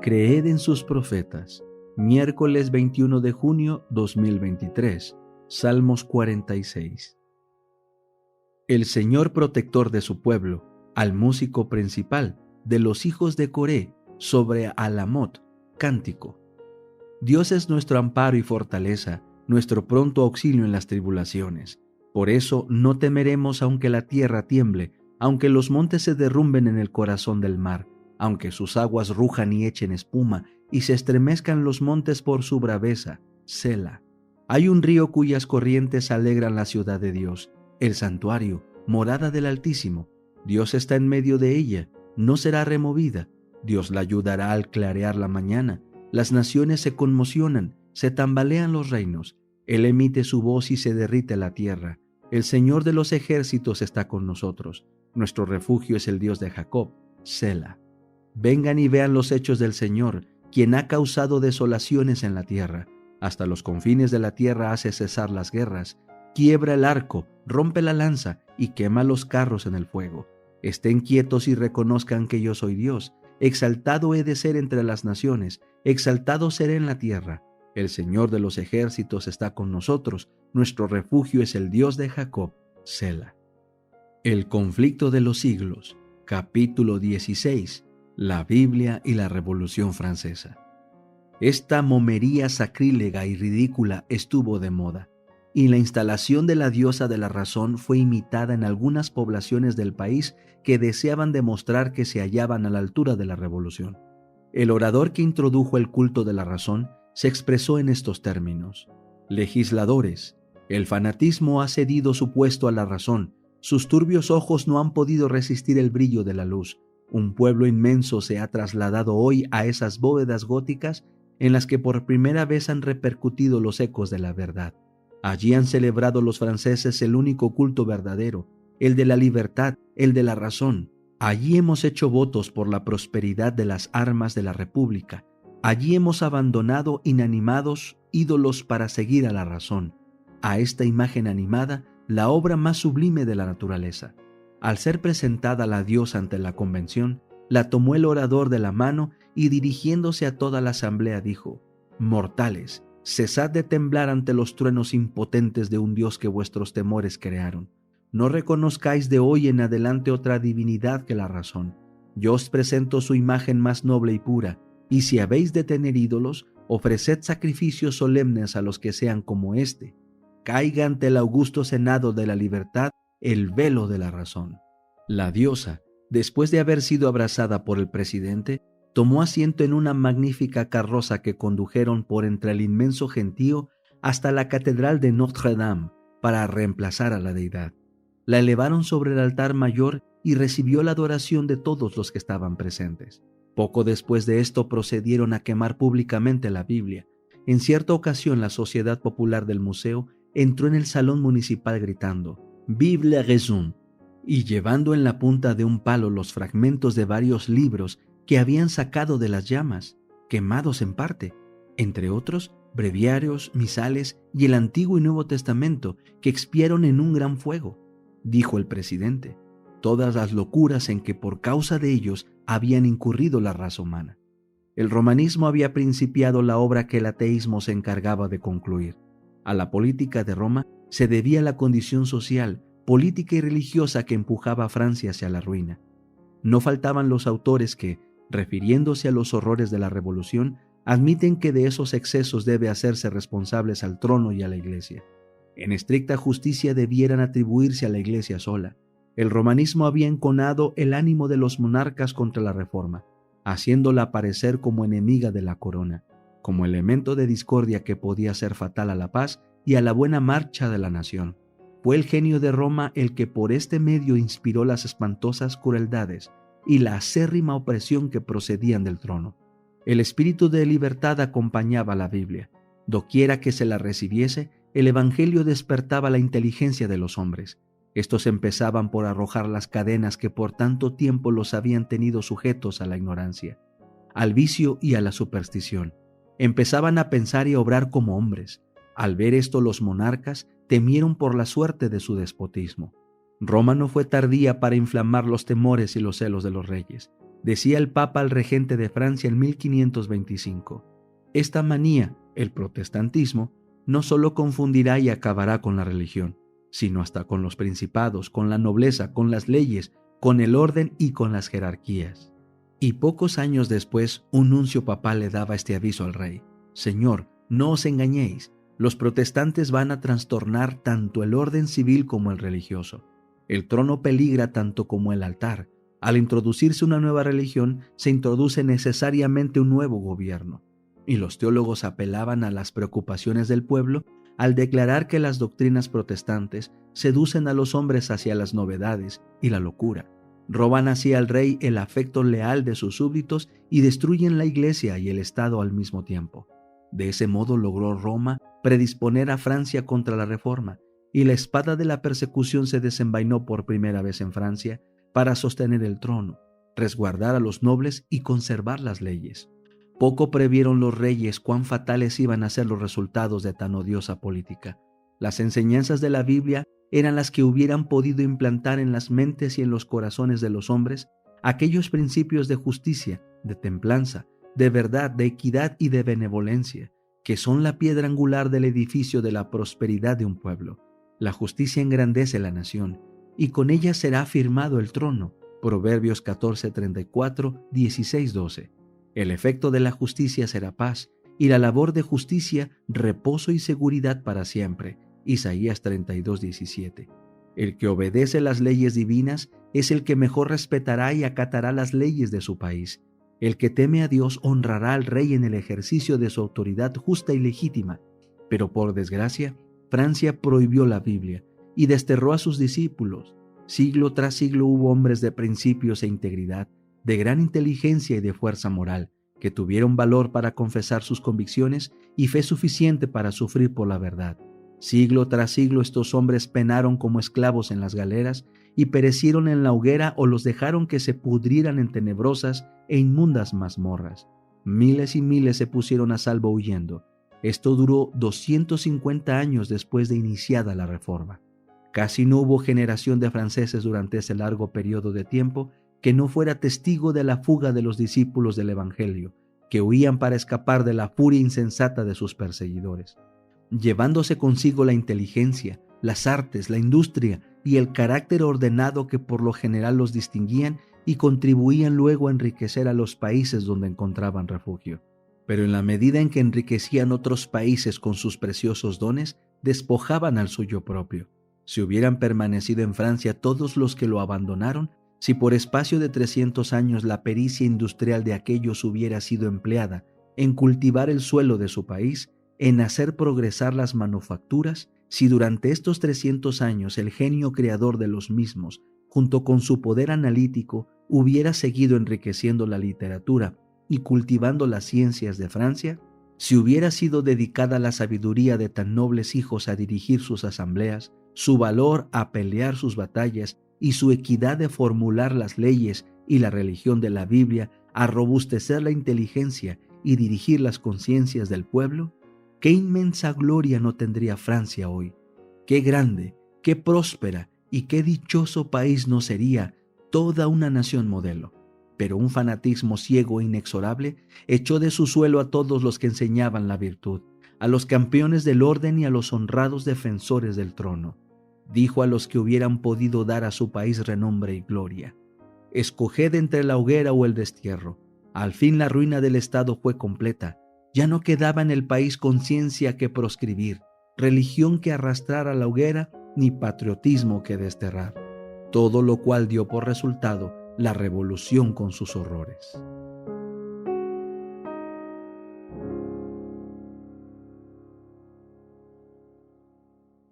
Creed en sus profetas. Miércoles 21 de junio 2023. Salmos 46. El Señor protector de su pueblo, al músico principal de los hijos de Coré, sobre Alamot, cántico. Dios es nuestro amparo y fortaleza, nuestro pronto auxilio en las tribulaciones. Por eso no temeremos aunque la tierra tiemble, aunque los montes se derrumben en el corazón del mar, aunque sus aguas rujan y echen espuma, y se estremezcan los montes por su braveza. Sela. Hay un río cuyas corrientes alegran la ciudad de Dios, el santuario, morada del Altísimo. Dios está en medio de ella, no será removida. Dios la ayudará al clarear la mañana. Las naciones se conmocionan, se tambalean los reinos. Él emite su voz y se derrite la tierra. El Señor de los ejércitos está con nosotros. Nuestro refugio es el Dios de Jacob. Sela. Vengan y vean los hechos del Señor, quien ha causado desolaciones en la tierra. Hasta los confines de la tierra hace cesar las guerras. Quiebra el arco, rompe la lanza y quema los carros en el fuego. Estén quietos y reconozcan que yo soy Dios. Exaltado he de ser entre las naciones, exaltado seré en la tierra. El Señor de los ejércitos está con nosotros. Nuestro refugio es el Dios de Jacob. Sela. El conflicto de los siglos. Capítulo 16. La Biblia y la Revolución Francesa. Esta momería sacrílega y ridícula estuvo de moda, y la instalación de la diosa de la razón fue imitada en algunas poblaciones del país que deseaban demostrar que se hallaban a la altura de la revolución. El orador que introdujo el culto de la razón se expresó en estos términos: legisladores, el fanatismo ha cedido su puesto a la razón, sus turbios ojos no han podido resistir el brillo de la luz. Un pueblo inmenso se ha trasladado hoy a esas bóvedas góticas en las que por primera vez han repercutido los ecos de la verdad. Allí han celebrado los franceses el único culto verdadero, el de la libertad, el de la razón. Allí hemos hecho votos por la prosperidad de las armas de la República. Allí hemos abandonado inanimados ídolos para seguir a la razón, a esta imagen animada, la obra más sublime de la naturaleza. Al ser presentada la diosa ante la convención, la tomó el orador de la mano y dirigiéndose a toda la asamblea dijo: mortales, cesad de temblar ante los truenos impotentes de un Dios que vuestros temores crearon. No reconozcáis de hoy en adelante otra divinidad que la razón. Yo os presento su imagen más noble y pura, y si habéis de tener ídolos, ofreced sacrificios solemnes a los que sean como éste. Caiga ante el augusto senado de la libertad el velo de la razón. La diosa, después de haber sido abrazada por el presidente, tomó asiento en una magnífica carroza que condujeron por entre el inmenso gentío hasta la catedral de Notre-Dame para reemplazar a la deidad. La elevaron sobre el altar mayor y recibió la adoración de todos los que estaban presentes. Poco después de esto procedieron a quemar públicamente la Biblia. En cierta ocasión la Sociedad Popular del Museo entró en el salón municipal gritando: «Vive la raison», y llevando en la punta de un palo los fragmentos de varios libros que habían sacado de las llamas, quemados en parte, entre otros breviarios, misales y el Antiguo y Nuevo Testamento, que expiaron en un gran fuego. Dijo el presidente: todas las locuras en que por causa de ellos habían incurrido la raza humana. El romanismo había principiado la obra que el ateísmo se encargaba de concluir. A la política de Roma se debía la condición social, política y religiosa que empujaba a Francia hacia la ruina. No faltaban los autores que, refiriéndose a los horrores de la revolución, admiten que de esos excesos debe hacerse responsables al trono y a la Iglesia. En estricta justicia debieran atribuirse a la Iglesia sola. El romanismo había enconado el ánimo de los monarcas contra la reforma, haciéndola aparecer como enemiga de la corona, como elemento de discordia que podía ser fatal a la paz y a la buena marcha de la nación. Fue el genio de Roma el que por este medio inspiró las espantosas crueldades y la acérrima opresión que procedían del trono. El espíritu de libertad acompañaba la Biblia. Doquiera que se la recibiese, el Evangelio despertaba la inteligencia de los hombres. Estos empezaban por arrojar las cadenas que por tanto tiempo los habían tenido sujetos a la ignorancia, al vicio y a la superstición. Empezaban a pensar y a obrar como hombres. Al ver esto, los monarcas temieron por la suerte de su despotismo. Roma no fue tardía para inflamar los temores y los celos de los reyes. Decía el Papa al regente de Francia en 1525, esta manía, el protestantismo, no solo confundirá y acabará con la religión, sino hasta con los principados, con la nobleza, con las leyes, con el orden y con las jerarquías. Y pocos años después, un nuncio papal le daba este aviso al rey: Señor, no os engañéis, los protestantes van a trastornar tanto el orden civil como el religioso. El trono peligra tanto como el altar. Al introducirse una nueva religión, se introduce necesariamente un nuevo gobierno. Y los teólogos apelaban a las preocupaciones del pueblo al declarar que las doctrinas protestantes seducen a los hombres hacia las novedades y la locura. Roban así al rey el afecto leal de sus súbditos y destruyen la iglesia y el Estado al mismo tiempo. De ese modo logró Roma predisponer a Francia contra la Reforma, y la espada de la persecución se desenvainó por primera vez en Francia para sostener el trono, resguardar a los nobles y conservar las leyes. Poco previeron los reyes cuán fatales iban a ser los resultados de tan odiosa política. Las enseñanzas de la Biblia eran las que hubieran podido implantar en las mentes y en los corazones de los hombres aquellos principios de justicia, de templanza, de verdad, de equidad y de benevolencia, que son la piedra angular del edificio de la prosperidad de un pueblo. La justicia engrandece la nación, y con ella será afirmado el trono. Proverbios 14:34, 16:12. El efecto de la justicia será paz, y la labor de justicia reposo y seguridad para siempre. Isaías 32:17. El que obedece las leyes divinas es el que mejor respetará y acatará las leyes de su país. El que teme a Dios honrará al rey en el ejercicio de su autoridad justa y legítima. Pero por desgracia, Francia prohibió la Biblia y desterró a sus discípulos. Siglo tras siglo hubo hombres de principios e integridad, de gran inteligencia y de fuerza moral, que tuvieron valor para confesar sus convicciones y fe suficiente para sufrir por la verdad. Siglo tras siglo estos hombres penaron como esclavos en las galeras y perecieron en la hoguera o los dejaron que se pudrieran en tenebrosas e inmundas mazmorras. Miles y miles se pusieron a salvo huyendo. Esto duró 250 años después de iniciada la Reforma. Casi no hubo generación de franceses durante ese largo periodo de tiempo que no fuera testigo de la fuga de los discípulos del Evangelio, que huían para escapar de la furia insensata de sus perseguidores, llevándose consigo la inteligencia, las artes, la industria y el carácter ordenado que por lo general los distinguían y contribuían luego a enriquecer a los países donde encontraban refugio. Pero en la medida en que enriquecían otros países con sus preciosos dones, despojaban al suyo propio. Si hubieran permanecido en Francia todos los que lo abandonaron, si por espacio de 300 años la pericia industrial de aquellos hubiera sido empleada en cultivar el suelo de su país, en hacer progresar las manufacturas, si durante estos 300 años el genio creador de los mismos, junto con su poder analítico, hubiera seguido enriqueciendo la literatura y cultivando las ciencias de Francia, si hubiera sido dedicada la sabiduría de tan nobles hijos a dirigir sus asambleas, su valor a pelear sus batallas y su equidad de formular las leyes y la religión de la Biblia a robustecer la inteligencia y dirigir las conciencias del pueblo, qué inmensa gloria no tendría Francia hoy, qué grande, qué próspera y qué dichoso país no sería toda una nación modelo. Pero un fanatismo ciego e inexorable echó de su suelo a todos los que enseñaban la virtud, a los campeones del orden y a los honrados defensores del trono. Dijo a los que hubieran podido dar a su país renombre y gloria: escoged entre la hoguera o el destierro. Al fin la ruina del Estado fue completa. Ya no quedaba en el país conciencia que proscribir, religión que arrastrar a la hoguera, ni patriotismo que desterrar. Todo lo cual dio por resultado la revolución con sus horrores.